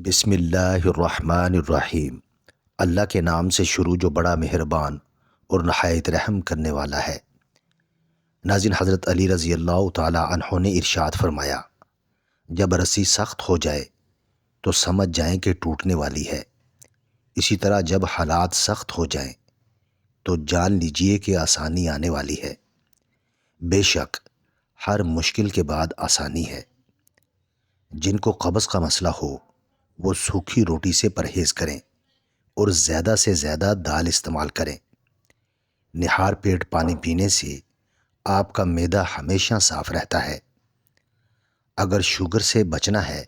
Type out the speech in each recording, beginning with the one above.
بسم اللہ الرحمن الرحیم۔ اللہ کے نام سے شروع جو بڑا مہربان اور نہایت رحم کرنے والا ہے۔ ناظرین، حضرت علی رضی اللہ تعالی عنہ نے ارشاد فرمایا، جب رسی سخت ہو جائے تو سمجھ جائیں کہ ٹوٹنے والی ہے، اسی طرح جب حالات سخت ہو جائیں تو جان لیجئے کہ آسانی آنے والی ہے۔ بے شک ہر مشکل کے بعد آسانی ہے۔ جن کو قبض کا مسئلہ ہو وہ سوکھی روٹی سے پرہیز کریں اور زیادہ سے زیادہ دال استعمال کریں۔ نہار پیٹ پانی پینے سے آپ کا معدہ ہمیشہ صاف رہتا ہے۔ اگر شوگر سے بچنا ہے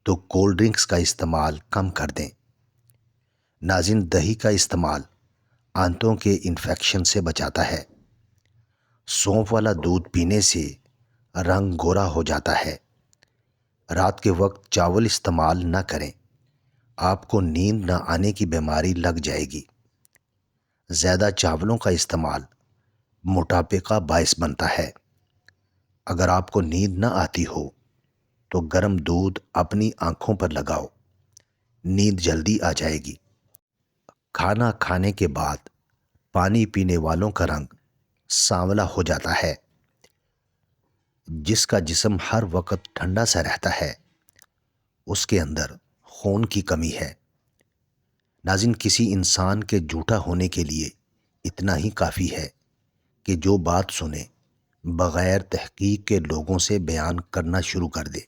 تو کولڈ ڈرنکس کا استعمال کم کر دیں۔ ناظرین، دہی کا استعمال آنتوں کے انفیکشن سے بچاتا ہے۔ سونف والا دودھ پینے سے رنگ گورا ہو جاتا ہے۔ رات کے وقت چاول استعمال نہ کریں، آپ کو نیند نہ آنے کی بیماری لگ جائے گی۔ زیادہ چاولوں کا استعمال موٹاپے کا باعث بنتا ہے۔ اگر آپ کو نیند نہ آتی ہو تو گرم دودھ اپنی آنکھوں پر لگاؤ، نیند جلدی آ جائے گی۔ کھانا کھانے کے بعد پانی پینے والوں کا رنگ سانولا ہو جاتا ہے۔ جس کا جسم ہر وقت ٹھنڈا سا رہتا ہے اس کے اندر خون کی کمی ہے۔ ناظرین، کسی انسان کے جھوٹا ہونے کے لیے اتنا ہی کافی ہے کہ جو بات سنے بغیر تحقیق کے لوگوں سے بیان کرنا شروع کر دے۔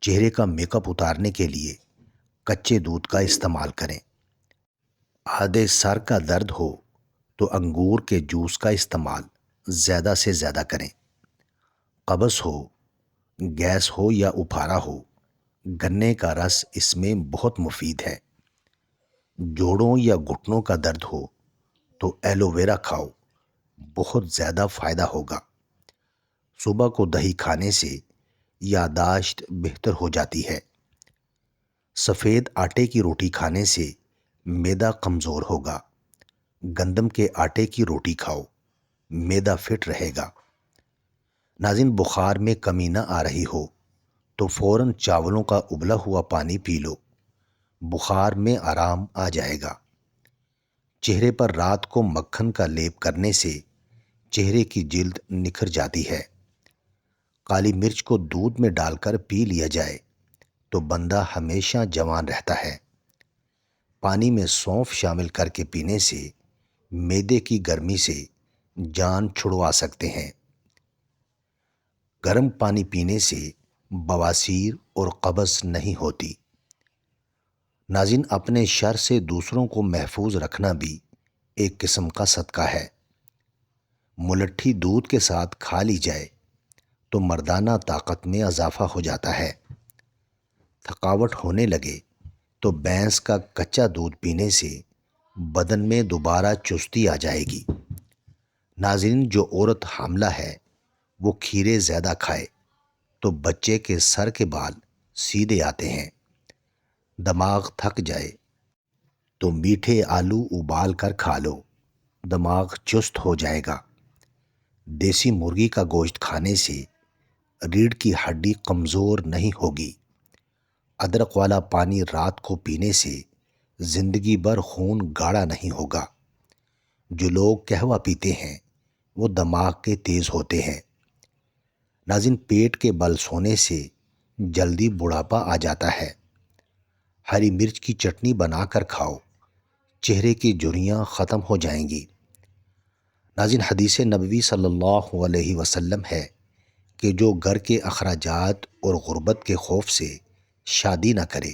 چہرے کا میک اپ اتارنے کے لیے کچے دودھ کا استعمال کریں۔ آدھے سر کا درد ہو تو انگور کے جوس کا استعمال زیادہ سے زیادہ کریں۔ قبض ہو، گیس ہو یا اپھارا ہو، گنے کا رس اس میں بہت مفید ہے۔ جوڑوں یا گھٹنوں کا درد ہو تو ایلو ویرا کھاؤ، بہت زیادہ فائدہ ہوگا۔ صبح کو دہی کھانے سے یادداشت بہتر ہو جاتی ہے۔ سفید آٹے کی روٹی کھانے سے معدہ کمزور ہوگا۔ گندم کے آٹے کی روٹی کھاؤ، معدہ فٹ رہے گا۔ ناظرین، بخار میں کمی نہ آ رہی ہو تو فوراً چاولوں کا ابلا ہوا پانی پی لو، بخار میں آرام آ جائے گا۔ چہرے پر رات کو مکھن کا لیپ کرنے سے چہرے کی جلد نکھر جاتی ہے۔ کالی مرچ کو دودھ میں ڈال کر پی لیا جائے تو بندہ ہمیشہ جوان رہتا ہے۔ پانی میں سونف شامل کر کے پینے سے معدے کی گرمی سے جان چھڑوا سکتے ہیں۔ گرم پانی پینے سے بواسیر اور قبض نہیں ہوتی۔ ناظرین، اپنے شر سے دوسروں کو محفوظ رکھنا بھی ایک قسم کا صدقہ ہے۔ ملٹھی دودھ کے ساتھ کھا لی جائے تو مردانہ طاقت میں اضافہ ہو جاتا ہے۔ تھکاوٹ ہونے لگے تو بھینس کا کچا دودھ پینے سے بدن میں دوبارہ چستی آ جائے گی۔ ناظرین، جو عورت حاملہ ہے وہ کھیرے زیادہ کھائے تو بچے کے سر کے بال سیدھے آتے ہیں۔ دماغ تھک جائے تو میٹھے آلو ابال کر کھا لو، دماغ چست ہو جائے گا۔ دیسی مرغی کا گوشت کھانے سے ریڑھ کی ہڈی کمزور نہیں ہوگی۔ ادرک والا پانی رات کو پینے سے زندگی بھر خون گاڑھا نہیں ہوگا۔ جو لوگ قہوہ پیتے ہیں وہ دماغ کے تیز ہوتے ہیں۔ ناظرین، پیٹ کے بل سونے سے جلدی بڑھاپا آ جاتا ہے۔ ہری مرچ کی چٹنی بنا کر کھاؤ، چہرے کی جھریاں ختم ہو جائیں گی۔ ناظرین، حدیث نبوی صلی اللہ علیہ وسلم ہے کہ جو گھر کے اخراجات اور غربت کے خوف سے شادی نہ کرے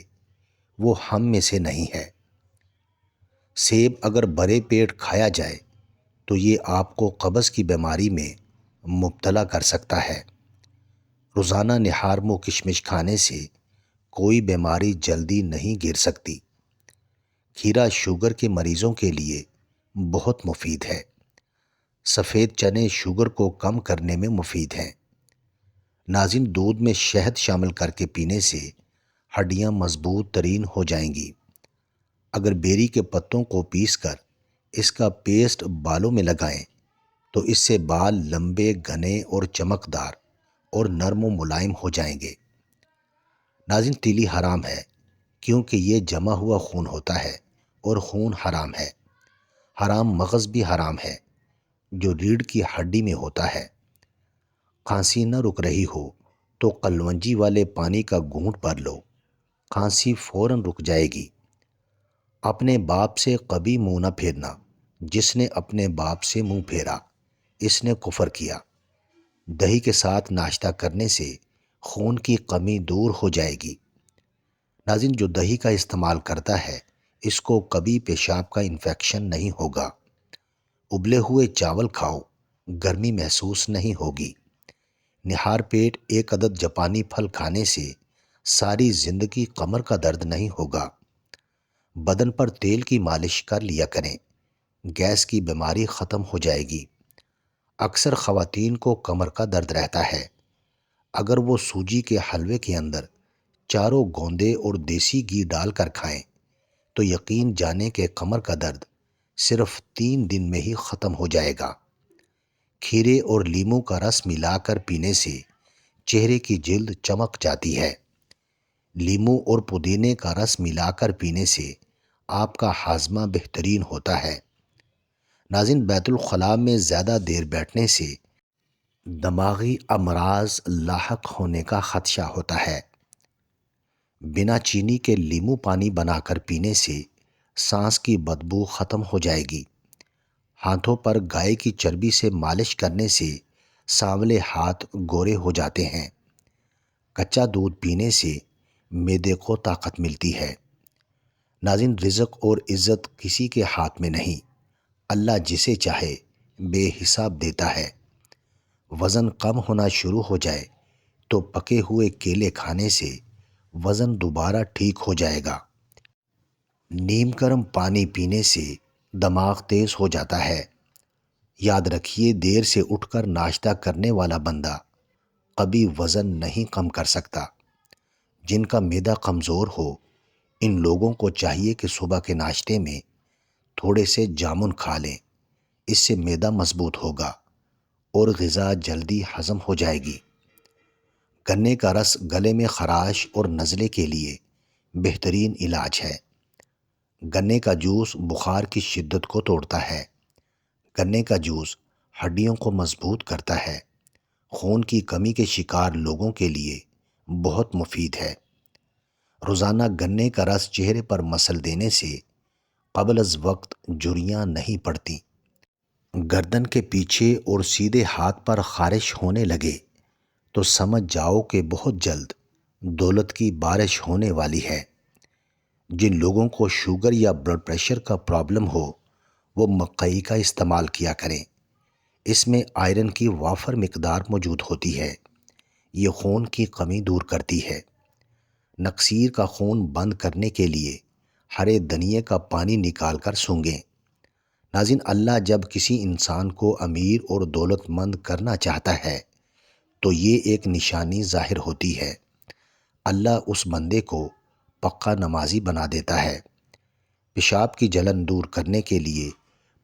وہ ہم میں سے نہیں ہے۔ سیب اگر بھرے پیٹ کھایا جائے تو یہ آپ کو قبض کی بیماری میں مبتلا کر سکتا ہے۔ روزانہ نہار و کشمش کھانے سے کوئی بیماری جلدی نہیں گر سکتی۔ کھیرا شوگر کے مریضوں کے لیے بہت مفید ہے۔ سفید چنے شوگر کو کم کرنے میں مفید ہیں۔ ناظرین، دودھ میں شہد شامل کر کے پینے سے ہڈیاں مضبوط ترین ہو جائیں گی۔ اگر بیری کے پتوں کو پیس کر اس کا پیسٹ بالوں میں لگائیں تو اس سے بال لمبے، گھنے اور چمکدار اور نرم و ملائم ہو جائیں گے۔ ناظرین، تیلی حرام ہے کیونکہ یہ جمع ہوا خون ہوتا ہے اور خون حرام ہے۔ حرام مغز بھی حرام ہے جو ریڑھ کی ہڈی میں ہوتا ہے۔ کھانسی نہ رک رہی ہو تو قلونجی والے پانی کا گھونٹ بھر لو، کھانسی فوراً رک جائے گی۔ اپنے باپ سے کبھی منہ نہ پھیرنا، جس نے اپنے باپ سے منہ پھیرا اس نے کفر کیا۔ دہی کے ساتھ ناشتہ کرنے سے خون کی کمی دور ہو جائے گی۔ ناظرین، جو دہی کا استعمال کرتا ہے اس کو کبھی پیشاب کا انفیکشن نہیں ہوگا۔ ابلے ہوئے چاول کھاؤ، گرمی محسوس نہیں ہوگی۔ نہار پیٹ ایک عدد جاپانی پھل کھانے سے ساری زندگی کمر کا درد نہیں ہوگا۔ بدن پر تیل کی مالش کر لیا کریں، گیس کی بیماری ختم ہو جائے گی۔ اکثر خواتین کو کمر کا درد رہتا ہے، اگر وہ سوجی کے حلوے کے اندر چاروں گوندے اور دیسی گھی ڈال کر کھائیں تو یقین جانیں کہ کمر کا درد صرف 3 دن میں ہی ختم ہو جائے گا۔ کھیرے اور لیموں کا رس ملا کر پینے سے چہرے کی جلد چمک جاتی ہے۔ لیموں اور پودینے کا رس ملا کر پینے سے آپ کا ہاضمہ بہترین ہوتا ہے۔ ناظرین، بیت الخلاء میں زیادہ دیر بیٹھنے سے دماغی امراض لاحق ہونے کا خدشہ ہوتا ہے۔ بنا چینی کے لیموں پانی بنا کر پینے سے سانس کی بدبو ختم ہو جائے گی۔ ہاتھوں پر گائے کی چربی سے مالش کرنے سے سانولے ہاتھ گورے ہو جاتے ہیں۔ کچا دودھ پینے سے معدے کو طاقت ملتی ہے۔ ناظرین، رزق اور عزت کسی کے ہاتھ میں نہیں، اللہ جسے چاہے بے حساب دیتا ہے۔ وزن کم ہونا شروع ہو جائے تو پکے ہوئے کیلے کھانے سے وزن دوبارہ ٹھیک ہو جائے گا۔ نیم گرم پانی پینے سے دماغ تیز ہو جاتا ہے۔ یاد رکھیے، دیر سے اٹھ کر ناشتہ کرنے والا بندہ کبھی وزن نہیں کم کر سکتا۔ جن کا معدہ کمزور ہو ان لوگوں کو چاہیے کہ صبح کے ناشتے میں تھوڑے سے جامن کھا لیں، اس سے معدہ مضبوط ہوگا اور غذا جلدی ہضم ہو جائے گی۔ گنے کا رس گلے میں خراش اور نزلے کے لیے بہترین علاج ہے۔ گنے کا جوس بخار کی شدت کو توڑتا ہے۔ گنے کا جوس ہڈیوں کو مضبوط کرتا ہے۔ خون کی کمی کے شکار لوگوں کے لیے بہت مفید ہے۔ روزانہ گنے کا رس چہرے پر مسل دینے سے قبل از وقت جھریاں نہیں پڑتی۔ گردن کے پیچھے اور سیدھے ہاتھ پر خارش ہونے لگے تو سمجھ جاؤ کہ بہت جلد دولت کی بارش ہونے والی ہے۔ جن لوگوں کو شوگر یا بلڈ پریشر کا پرابلم ہو وہ مکئی کا استعمال کیا کریں، اس میں آئرن کی وافر مقدار موجود ہوتی ہے، یہ خون کی کمی دور کرتی ہے۔ نقصیر کا خون بند کرنے کے لیے ہرے دھنیے کا پانی نکال کر سونگھیں۔ ناظرین، اللہ جب کسی انسان کو امیر اور دولت مند کرنا چاہتا ہے تو یہ ایک نشانی ظاہر ہوتی ہے۔ اللہ اس بندے کو پکا نمازی بنا دیتا ہے۔ پیشاب کی جلن دور کرنے کے لیے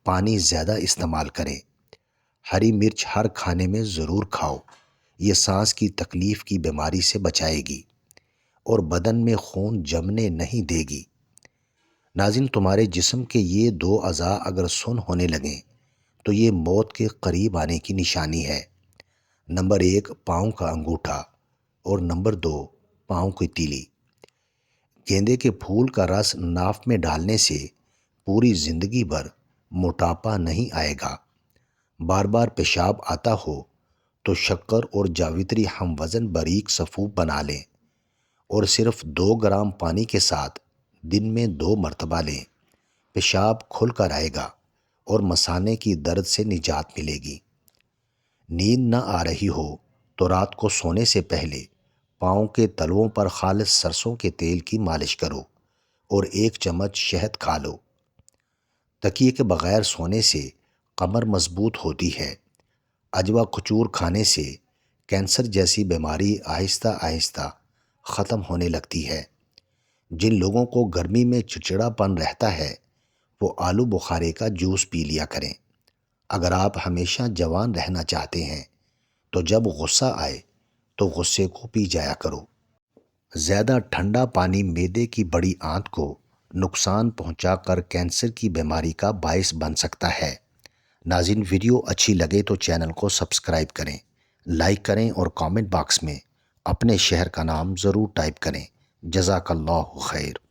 پانی زیادہ استعمال کریں۔ ہری مرچ ہر کھانے میں ضرور کھاؤ، یہ سانس کی تکلیف کی بیماری سے بچائے گی اور بدن میں خون جمنے نہیں دے گی۔ ناظرین، تمہارے جسم کے یہ 2 اعضاء اگر سن ہونے لگیں تو یہ موت کے قریب آنے کی نشانی ہے۔ نمبر 1 پاؤں کا انگوٹھا اور نمبر 2 پاؤں کی تیلی۔ گیندے کے پھول کا رس ناف میں ڈالنے سے پوری زندگی بھر موٹاپا نہیں آئے گا۔ بار بار پیشاب آتا ہو تو شکر اور جاوتری ہم وزن باریک سفوف بنا لیں اور صرف 2 گرام پانی کے ساتھ دن میں 2 مرتبہ لیں۔ پیشاب کھل کر آئے گا اور مثانے کی درد سے نجات ملے گی۔ نیند نہ آ رہی ہو تو رات کو سونے سے پہلے پاؤں کے تلوؤں پر خالص سرسوں کے تیل کی مالش کرو اور 1 چمچ شہد کھا لو۔ تکیے کے بغیر سونے سے کمر مضبوط ہوتی ہے۔ عجوا کھجور کھانے سے کینسر جیسی بیماری آہستہ آہستہ ختم ہونے لگتی ہے۔ جن لوگوں کو گرمی میں چڑچڑا پن رہتا ہے وہ آلو بخارے کا جوس پی لیا کریں۔ اگر آپ ہمیشہ جوان رہنا چاہتے ہیں تو جب غصہ آئے تو غصے کو پی جایا کرو۔ زیادہ ٹھنڈا پانی معدے کی بڑی آنت کو نقصان پہنچا کر کینسر کی بیماری کا باعث بن سکتا ہے۔ ناظرین، ویڈیو اچھی لگے تو چینل کو سبسکرائب کریں، لائک کریں اور کامنٹ باکس میں اپنے شہر کا نام ضرور ٹائپ کریں۔ جزاک اللہ خیر۔